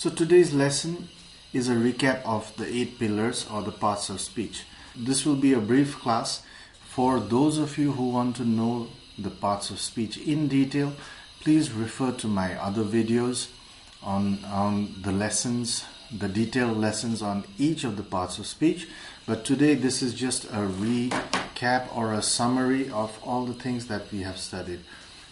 So today's lesson is a recap of the 8 pillars or the parts of speech. This will be a brief class for those of you who want to know the parts of speech in detail. Please refer to my other videos on the lessons, the detailed lessons on each of the parts of speech. But today this is just a recap or a summary of all the things that we have studied.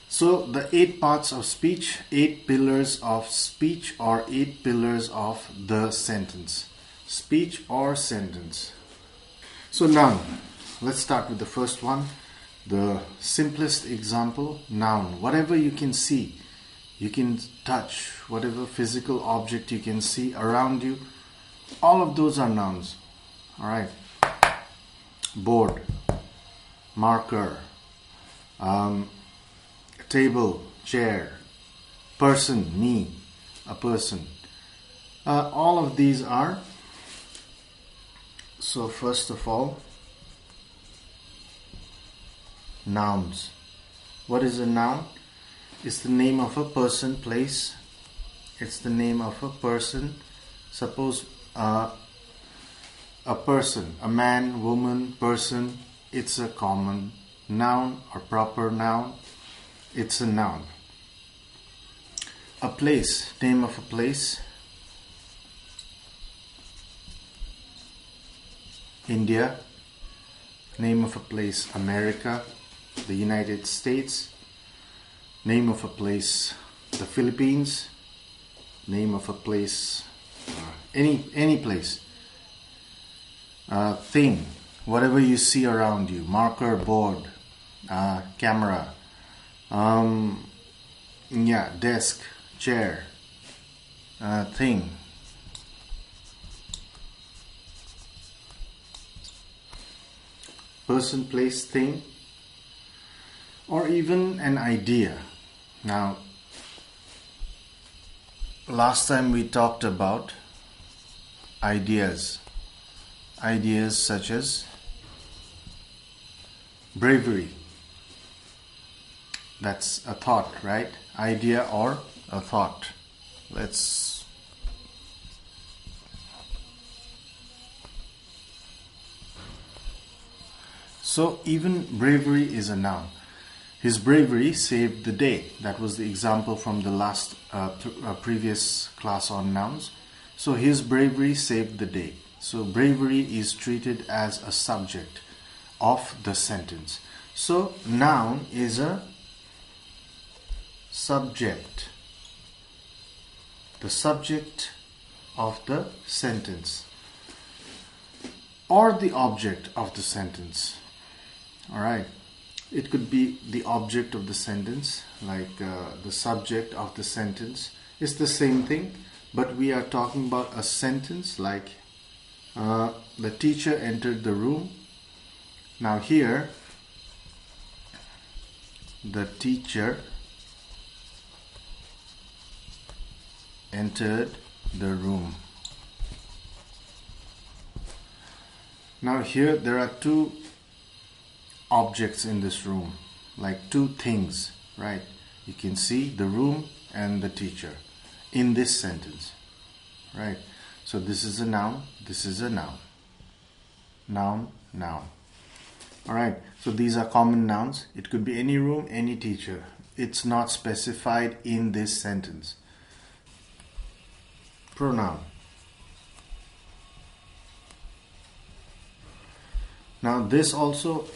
So the 8 parts of speech, 8 pillars of speech or 8 pillars of the sentence. Speech or sentence. So now, let's start with the first one. The simplest example, noun. Whatever you can see, you can touch, whatever physical object you can see around you, all of those are nouns. Alright. Board, marker, table, chair, person, me, a person. All of these are. So first of all, nouns. What is a noun? It's the name of a person, place. It's the name of a person. Suppose a person, a man, woman, person. It's a common noun or proper noun. It's a noun. A place, name of a place. India. Name of a place, America, the United States. Name of a place, the Philippines. Name of a place, any place. Thing, whatever you see around you. Marker, board, camera. Desk, chair, thing. Person, place, thing, or even an idea. Now, last time we talked about ideas. Ideas such as bravery. That's a thought, right? Idea or a thought. So even bravery is a noun. His bravery saved the day. That was the example from the last previous class on nouns. So his bravery saved the day. So bravery is treated as a subject of the sentence. So noun is a subject. The subject of the sentence. Or the object of the sentence. Alright. It could be the object of the sentence, like the subject of the sentence. It's the same thing, but we are talking about a sentence like the teacher entered the room. Now here, the teacher entered the room. Now here there are 2 objects in this room, like 2 things, right? You can see the room and the teacher in this sentence, right? So this is a noun, this is a noun. Noun, noun. Alright, so these are common nouns. It could be any room, any teacher. It's not specified in this sentence. Pronoun. Now this also,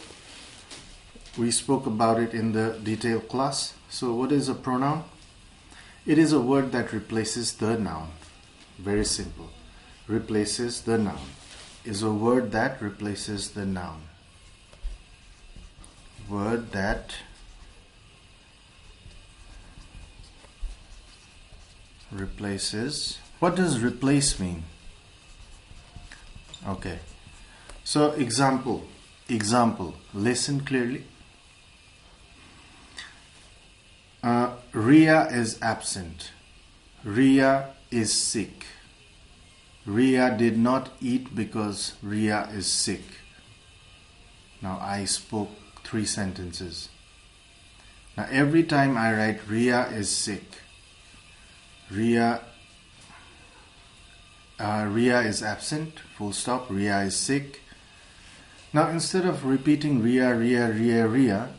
we spoke about it in the detailed class. So what is a pronoun? It is a word that replaces the noun. Very simple. Replaces the noun. Is a word that replaces the noun. Word that replaces. What does replace mean? Okay. So example. Listen clearly. Ria is absent. Ria is sick. Ria did not eat because Ria is sick. Now I spoke 3 sentences. Now every time I write Ria is sick, Ria Ria is absent, full stop. Ria is sick. Now instead of repeating Ria,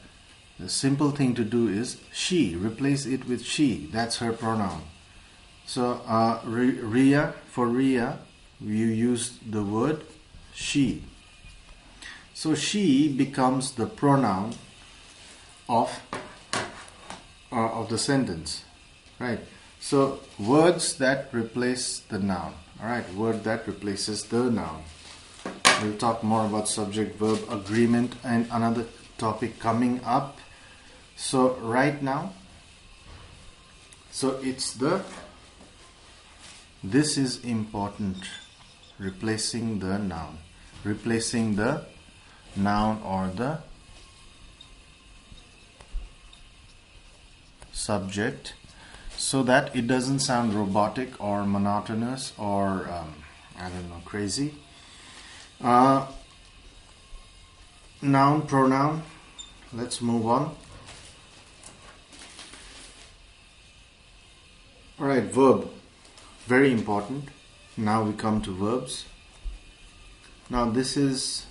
the simple thing to do is she. Replace it with she. That's her pronoun. So Ria, for Ria, you use the word she. So she becomes the pronoun of the sentence, right? So words that replace the noun. All right, word that replaces the noun. We'll talk more about subject-verb agreement and another topic coming up. So right now, this is important, replacing the noun. Replacing the noun or the subject so that it doesn't sound robotic or monotonous or crazy. Noun, pronoun. Let's move on. Alright, verb. Very important. Now we come to verbs. Now this is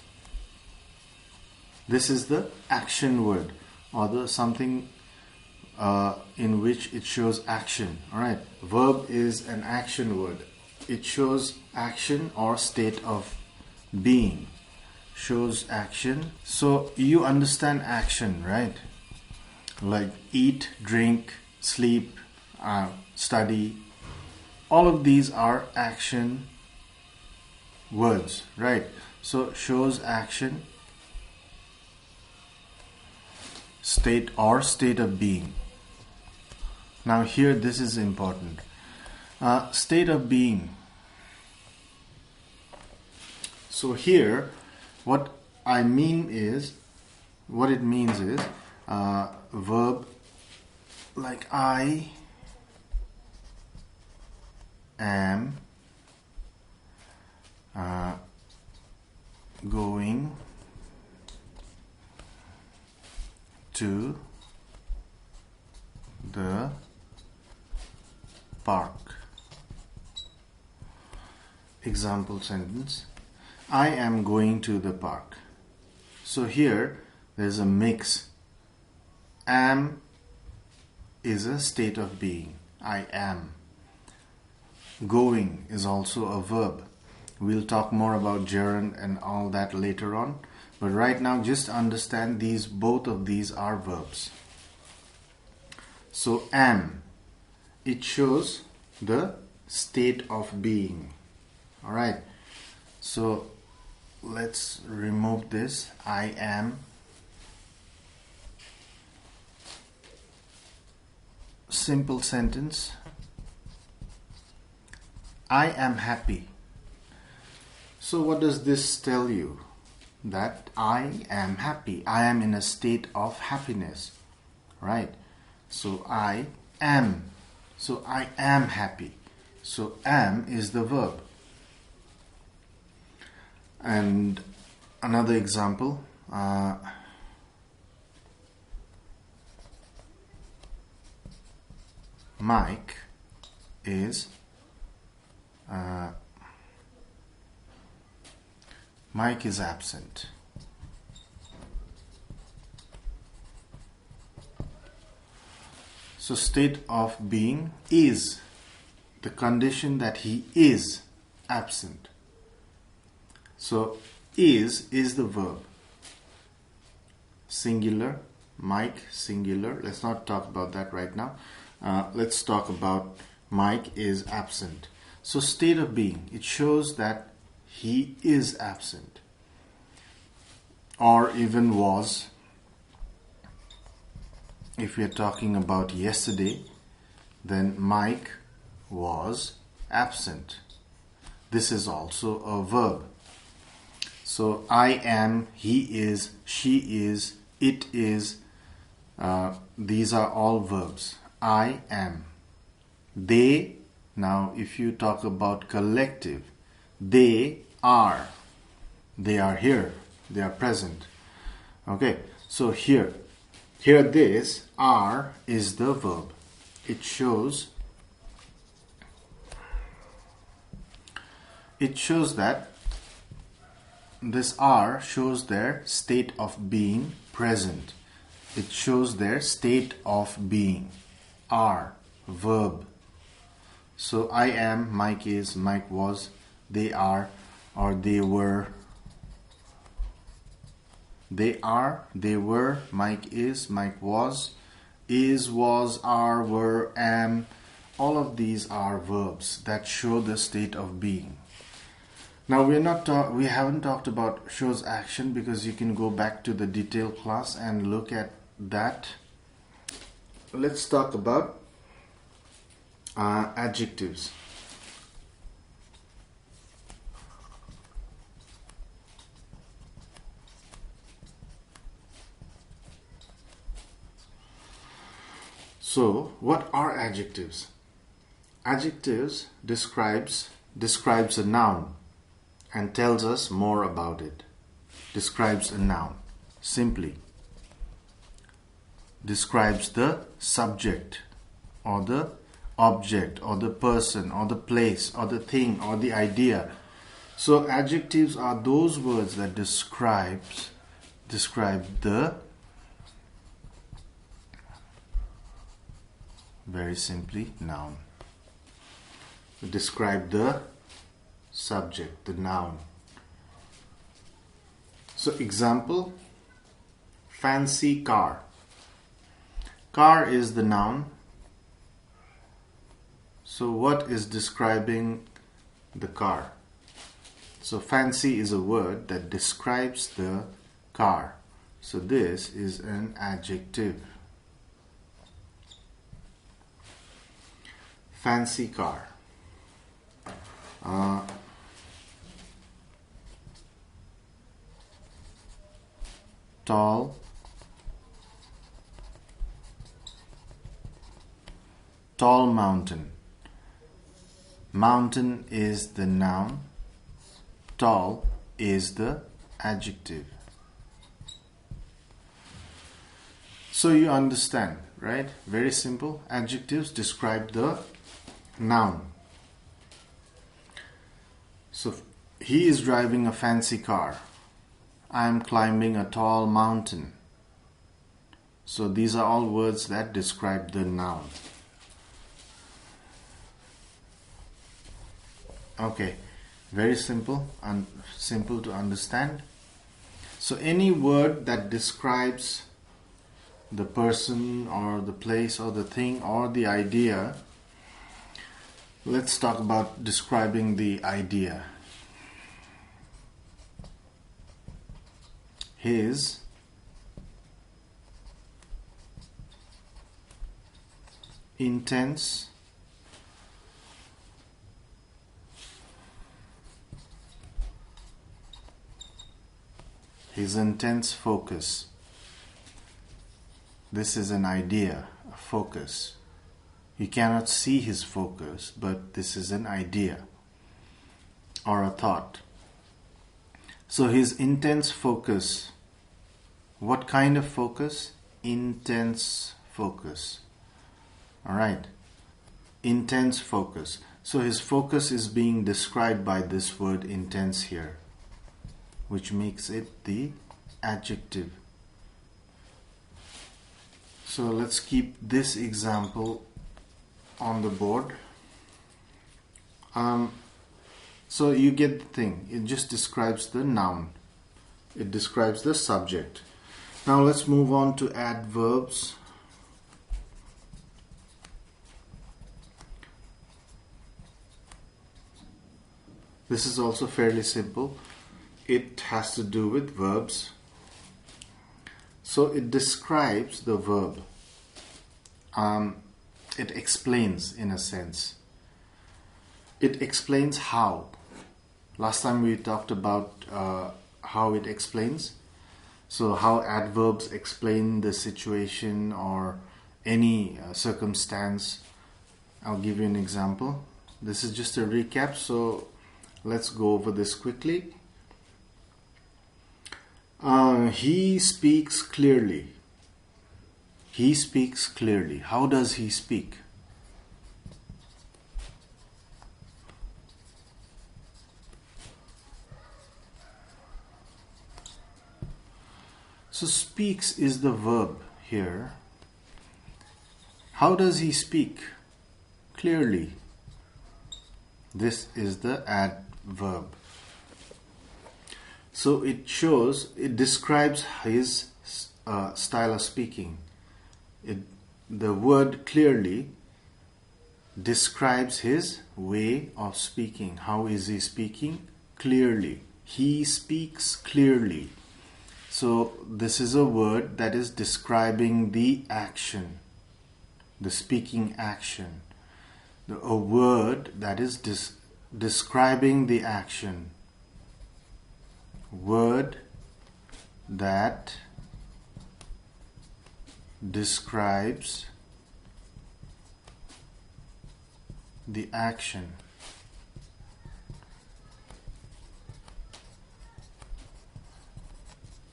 the action word, or the something in which it shows action. Alright, verb is an action word. It shows action or state of being. Shows action. So you understand action, right? Like eat, drink, sleep, study. All of these are action words, right? So shows action, state or state of being. Now here this is important. State of being. So here what it means is verb like I am going to the park. Example sentence. I am going to the park. So here there's a mix. Am is a state of being. I am. Going is also a verb. We'll talk more about gerund and all that later on. But right now just understand both of these are verbs. So am, it shows the state of being. Alright, so let's remove this. I am. Simple sentence. I am happy. So what does this tell you? That I am happy. I am in a state of happiness. Right? So I am. So I am happy. So am is the verb. And another example. Mike is absent. So state of being is the condition that he is absent. So is the verb. Singular, Mike, singular. Let's not talk about that right now. Let's talk about Mike is absent. So state of being, it shows that he is absent. Or even was. If we are talking about yesterday, then Mike was absent. This is also a verb. So I am, he is, she is, it is. These are all verbs. I am. They, now if you talk about collective, they are. They are here. They are present. Okay, so here this are is the verb. It shows it shows that this are shows their state of being present. It shows their state of being. Are, verb. So I am, Mike is, Mike was, they are, or they were. They are, they were, Mike is, Mike was, is, was, are, were, am. All of these are verbs that show the state of being. Now we haven't talked about shows action because you can go back to the detailed class and look at that. Let's talk about adjectives. So, what are adjectives? Adjectives describes a noun and tells us more about it. Describes a noun simply. Describes the subject or the object or the person or the place or the thing or the idea. So adjectives are those words that describe the, very simply, noun. Describe the subject, the noun. So example, fancy car. Car is the noun. So what is describing the car? So fancy is a word that describes the car. So this is an adjective. Fancy car. Tall mountain. Mountain is the noun. Tall is the adjective. So you understand, right? Very simple. Adjectives describe the noun. So he is driving a fancy car. I am climbing a tall mountain. So these are all words that describe the noun. Okay, very simple and simple to understand. So any word that describes the person or the place or the thing or the idea. Let's talk about describing the idea. His intense focus. This is an idea, a focus. You cannot see his focus, but this is an idea or a thought. So his intense focus. What kind of focus? Intense focus. Alright. Intense focus. So his focus is being described by this word intense here, which makes it the adjective. So let's keep this example on the board. So you get the thing. It just describes the noun. It describes the subject. Now let's move on to adverbs. This is also fairly simple. It has to do with verbs. So it describes the verb. It explains in a sense. It explains how. Last time we talked about how it explains. So how adverbs explain the situation or any circumstance. I'll give you an example. This is just a recap, so let's go over this quickly. He speaks clearly. He speaks clearly. How does he speak? So speaks is the verb here. How does he speak? Clearly. This is the adverb. So it describes his style of speaking. The word clearly describes his way of speaking. How is he speaking? Clearly. He speaks clearly. So this is a word that is describing the action, the speaking action. A word that is describing the action. Word that describes the action.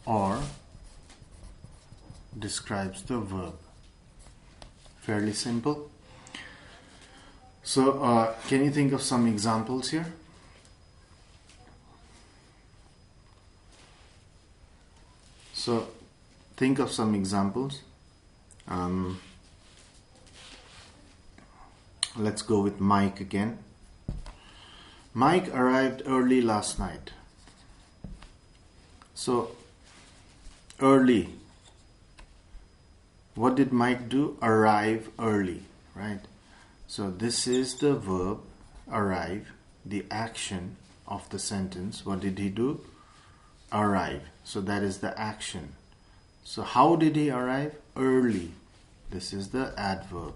Or describes the verb. Fairly simple. So can you think of some examples here? So think of some examples. Let's go with Mike again. Mike arrived early last night. So early. What did Mike do? Arrive early, right? So this is the verb, arrive, the action of the sentence. What did he do? Arrive. So that is the action. So how did he arrive? Early. This is the adverb.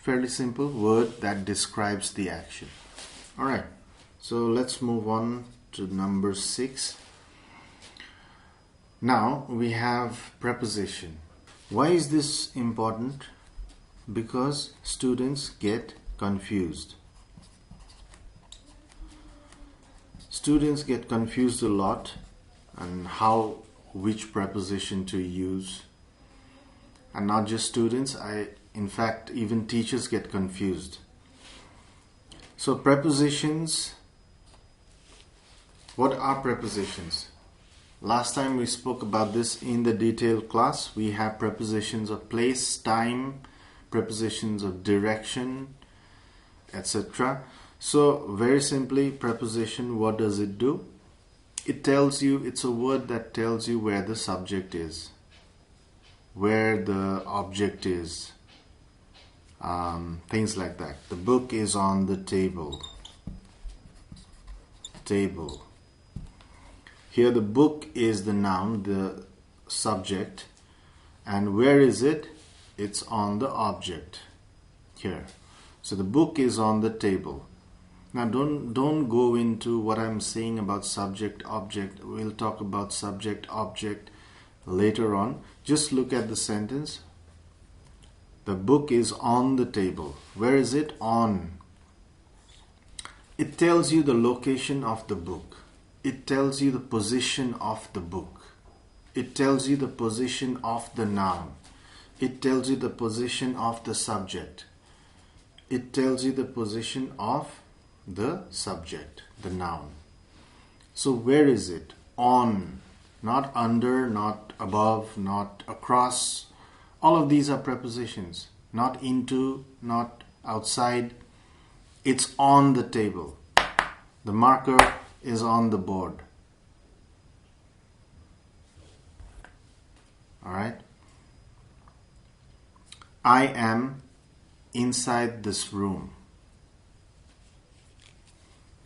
Fairly simple word that describes the action. Alright, so let's move on to number 6. Now we have preposition. Why is this important? Because students get confused. Students get confused a lot on which preposition to use. And not just students, in fact, even teachers get confused. So prepositions, what are prepositions? Last time we spoke about this in the detailed class. We have prepositions of place, time, prepositions of direction, etc. So very simply, preposition, what does it do? It tells you, it's a word that tells you where the subject is, where the object is, things like that. The book is on the table. Table. Here the book is the noun, the subject, and where is it? It's on the object here. So the book is on the table. Now don't go into what I'm saying about subject object. We'll talk about subject object later on. Just look at the sentence. The book is on the table. Where is it? On. It tells you the location of the book. It tells you the position of the book. It tells you the position of the noun. It tells you the position of the subject. It tells you the position of the subject, the noun. So where is it? On. Not under, not above, not across. All of these are prepositions. Not into, not outside. It's on the table. The marker is on the board. Alright? I am inside this room.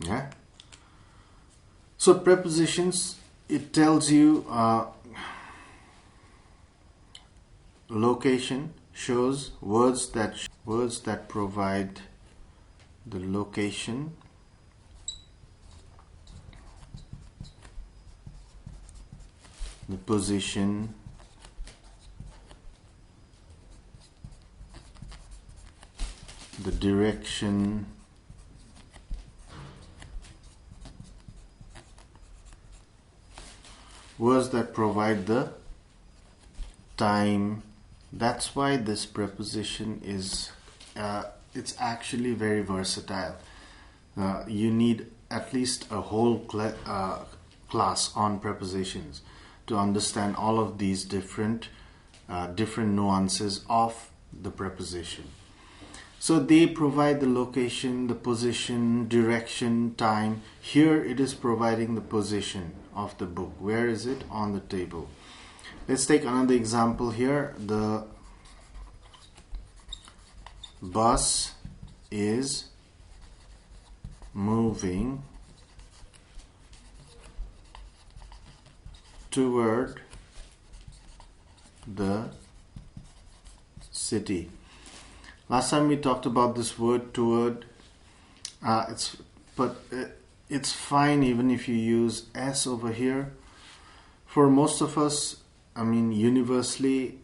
Yeah? So prepositions, it tells you location, shows words that provide the location, the position, the direction, words that provide the time. That's why this preposition is it's actually very versatile. You need at least a whole class on prepositions. to understand all of these different nuances of the preposition. So they provide the location, the position, direction, time. Here it is providing the position of the book. Where is it? On the table. Let's take another example here. The bus is moving toward the city. Last time we talked about this word toward. It's fine even if you use s over here. For most of us, universally,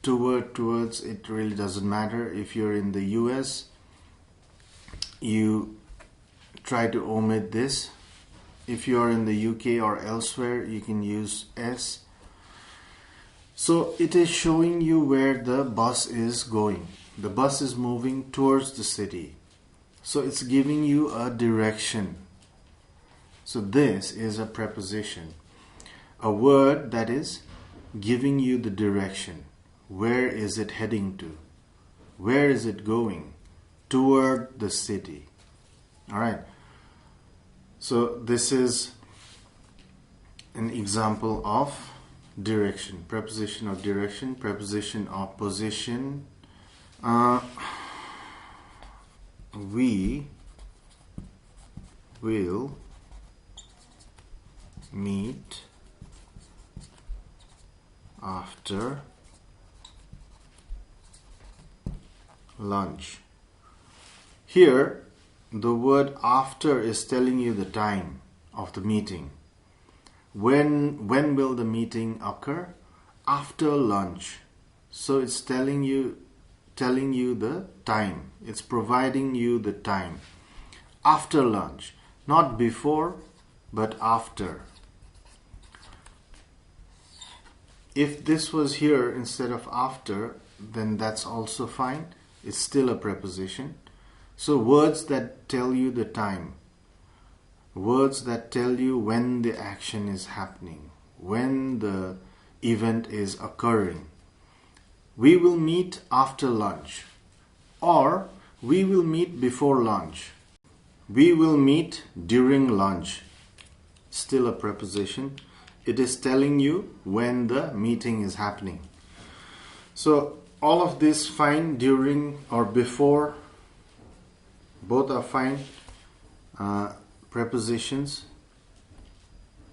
towards, it really doesn't matter. If you're in the US, you try to omit this. If you're in the UK or elsewhere, you can use s. So it is showing you where the bus is going. The bus is moving towards the city. So it's giving you a direction. So this is a preposition. A word that is giving you the direction. Where is it heading to? Where is it going? Toward the city. Alright. So this is an example of direction. Preposition of direction. Preposition of position. We will meet after lunch. Here, the word after is telling you the time of the meeting. When will the meeting occur? After lunch. So it's telling you the time. It's providing you the time. After lunch. Not before, but after. If this was here instead of after, then that's also fine. It's still a preposition. So words that tell you the time. Words that tell you when the action is happening. When the event is occurring. We will meet after lunch. Or we will meet before lunch. We will meet during lunch. Still a preposition. It is telling you when the meeting is happening. So all of this fine, during or before, both are fine. Prepositions.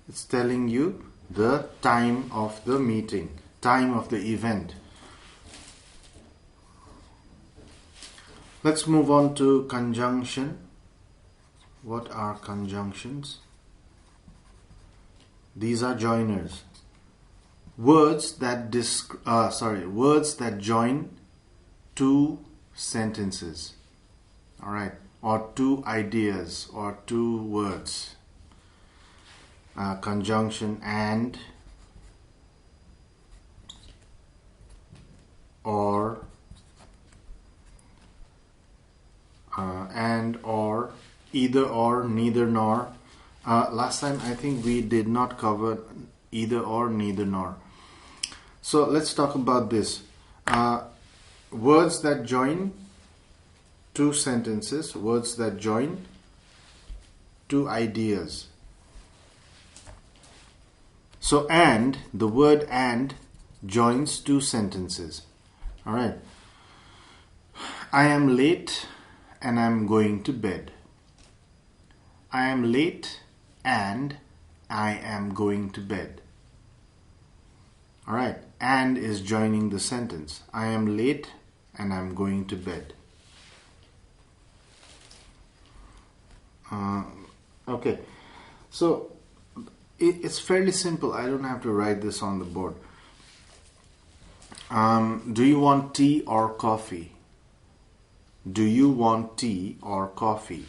It's telling you the time of the meeting, time of the event. Let's move on to conjunction. What are conjunctions? These are joiners. Words that join two sentences. All right, or two ideas or two words. Conjunction and, or, and, or, either or, neither nor. Last time I think we did not cover either or, neither nor. So let's talk about this. Words that join two sentences, words that join two ideas. So and, the word and joins two sentences. All right. I am late and I'm going to bed. I am late and I am going to bed. All right. And is joining the sentence. I am late and I'm going to bed. Okay. So it's fairly simple. I don't have to write this on the board. Do you want tea or coffee? Do you want tea or coffee?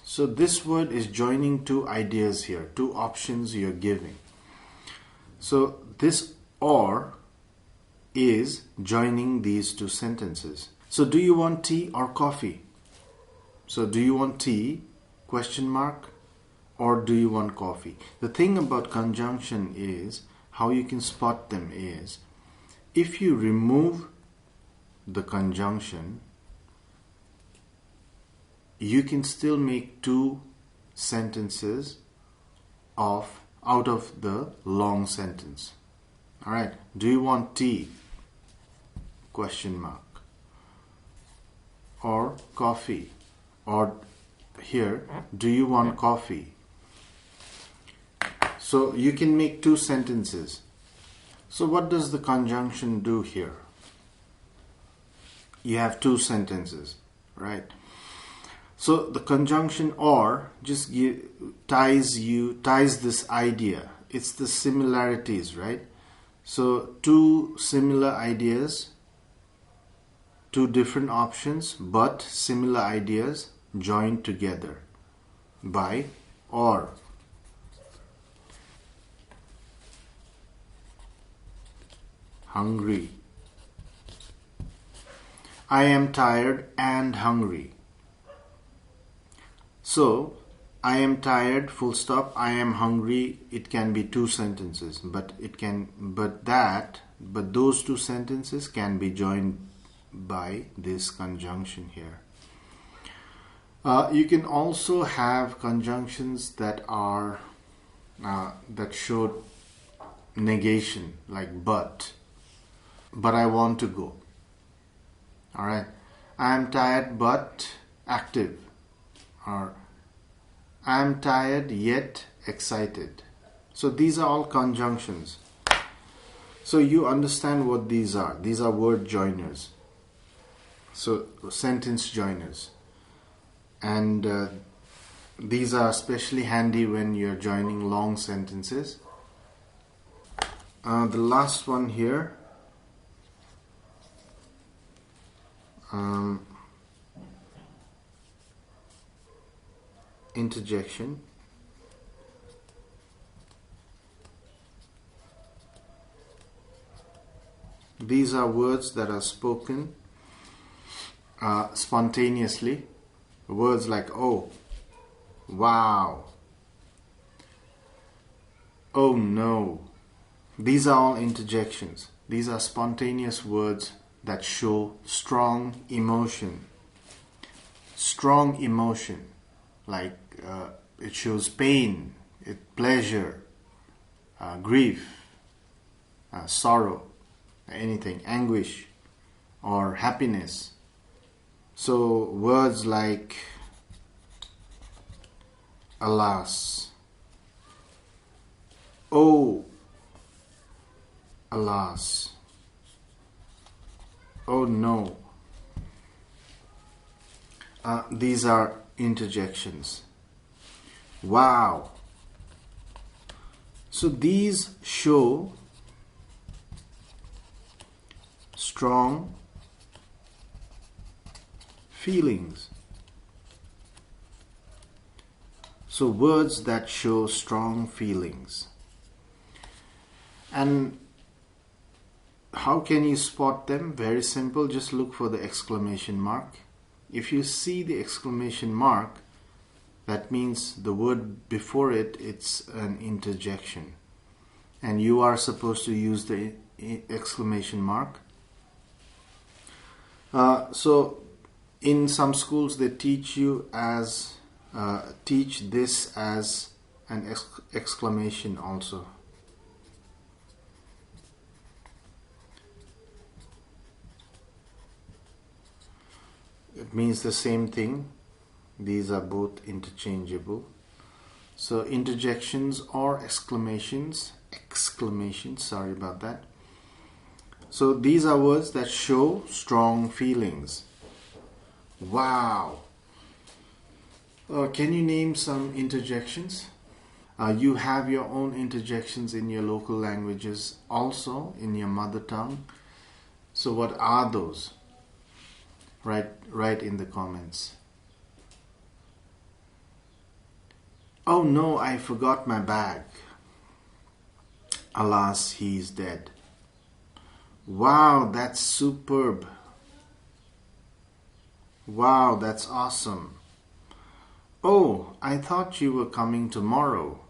So this word is joining two ideas here, two options you're giving. So this or is joining these two sentences. So do you want tea or coffee? So do you want tea? Question mark. or do you want coffee? The thing about conjunction is, how you can spot them is, if you remove the conjunction, you can still make two sentences out of the long sentence. Alright, do you want tea? Question mark. Or coffee. Or here, do you want coffee? So you can make two sentences. So what does the conjunction do here? You have two sentences, right? So the conjunction or just ties this idea. It's the similarities, right? So two similar ideas, two different options, but similar ideas joined together by or. Hungry. I am tired and hungry. So, I am tired, full stop, I am hungry, it can be two sentences, but those two sentences can be joined by this conjunction here. You can also have conjunctions that are that show negation, like but I want to go. Alright, I am tired but active. Or I am tired yet excited. So these are all conjunctions. So you understand what these are. These are word joiners. So sentence joiners. And these are especially handy when you're joining long sentences. The last one here. Interjection. These are words that are spoken spontaneously. Words like oh, wow, oh no. These are all interjections. These are spontaneous words that show strong emotion. Strong emotion. Like it shows pain, pleasure, grief, sorrow, anything, anguish, or happiness. So words like alas, oh, alas, oh no. These are interjections. Wow. So these show strong feelings. So words that show strong feelings. And how can you spot them? Very simple. Just look for the exclamation mark. If you see the exclamation mark, that means the word before it, it's an interjection. And you are supposed to use the exclamation mark. So in some schools they teach this as an exclamation also. It means the same thing. These are both interchangeable. So interjections or exclamations, sorry about that. So these are words that show strong feelings. Wow. Can you name some interjections? You have your own interjections in your local languages, also in your mother tongue. So what are those? Write in the comments. Oh no, I forgot my bag. Alas, he is dead. Wow, that's superb. Wow, that's awesome. Oh, I thought you were coming tomorrow.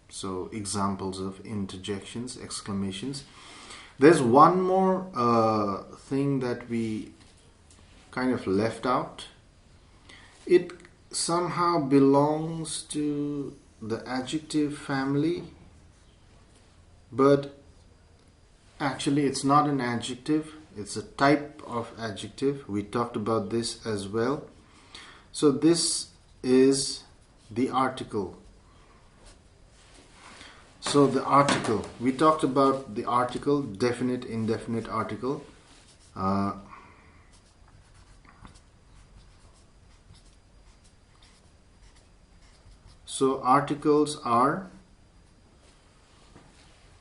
So examples of interjections, exclamations. There's one more thing that we kind of left out. It somehow belongs to the adjective family, but actually it's not an adjective, it's a type of adjective. We talked about this as well. So this is the article. So the article, we talked about the article, definite, indefinite article. So articles are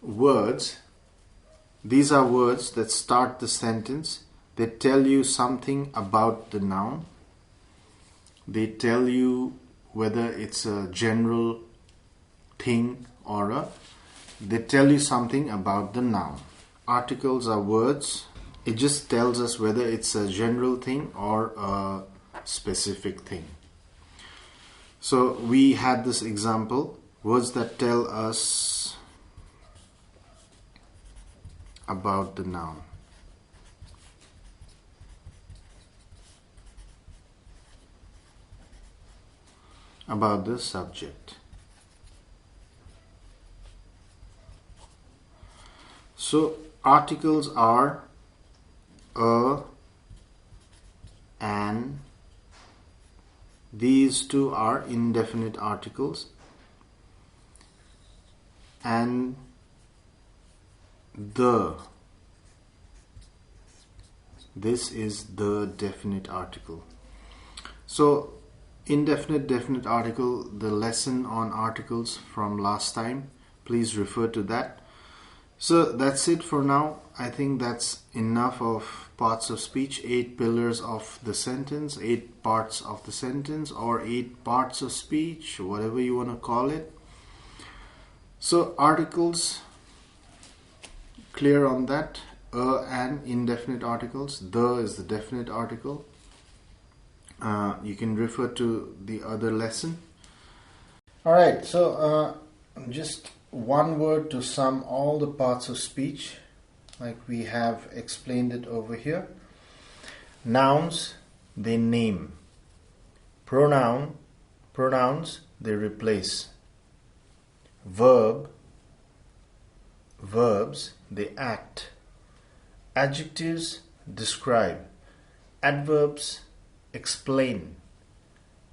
words. These are words that start the sentence. They tell you something about the noun. They tell you whether it's a general thing or they tell you something about the noun. Articles are words. It just tells us whether it's a general thing or a specific thing. So we had this example, words that tell us about the noun. About the subject. So articles are a, an. These two are indefinite articles, and the. This is the definite article. So indefinite, definite article, the lesson on articles from last time, please refer to that. So that's it for now. I think that's enough of parts of speech, 8 pillars of the sentence, 8 parts of the sentence, or 8 parts of speech, whatever you want to call it. So articles, clear on that. And indefinite articles. The is the definite article. You can refer to the other lesson. Alright, so just one word to sum all the parts of speech like we have explained it over here. Nouns, they name. Pronouns, they replace. Verbs, they act. Adjectives, describe. Adverbs, explain.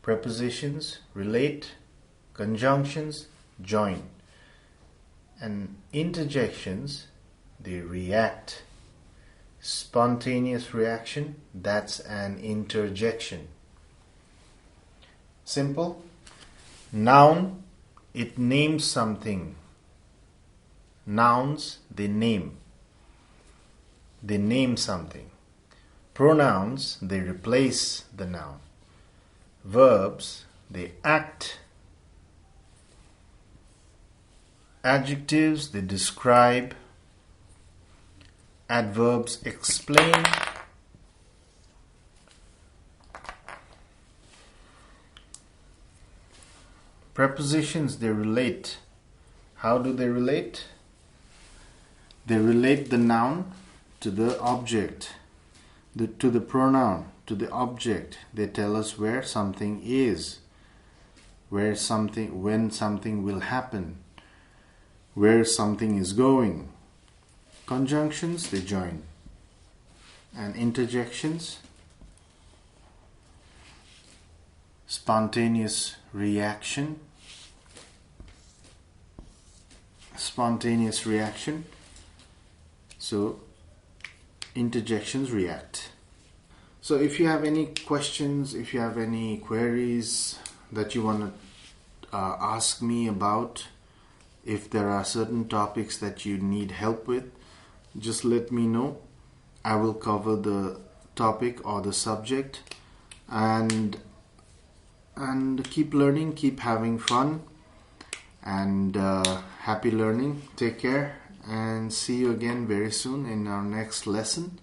Prepositions, relate. Conjunctions, join. And interjections, they react. Spontaneous reaction, that's an interjection. Simple. Noun, it names something. Nouns, they name. They name something. Pronouns, they replace the noun. Verbs, they act. Adjectives, they describe. Adverbs, explain. Prepositions, they relate. How do they relate? They relate the noun to the object, to the pronoun, to the object. They tell us where something is, when something will happen, where something is going. Conjunctions, they join. And interjections, spontaneous reaction. So interjections react. So if you have any questions, if you have any queries that you want to ask me about, if there are certain topics that you need help with, just let me know. I will cover the topic or the subject, and keep learning, keep having fun, and happy learning. Take care and see you again very soon in our next lesson.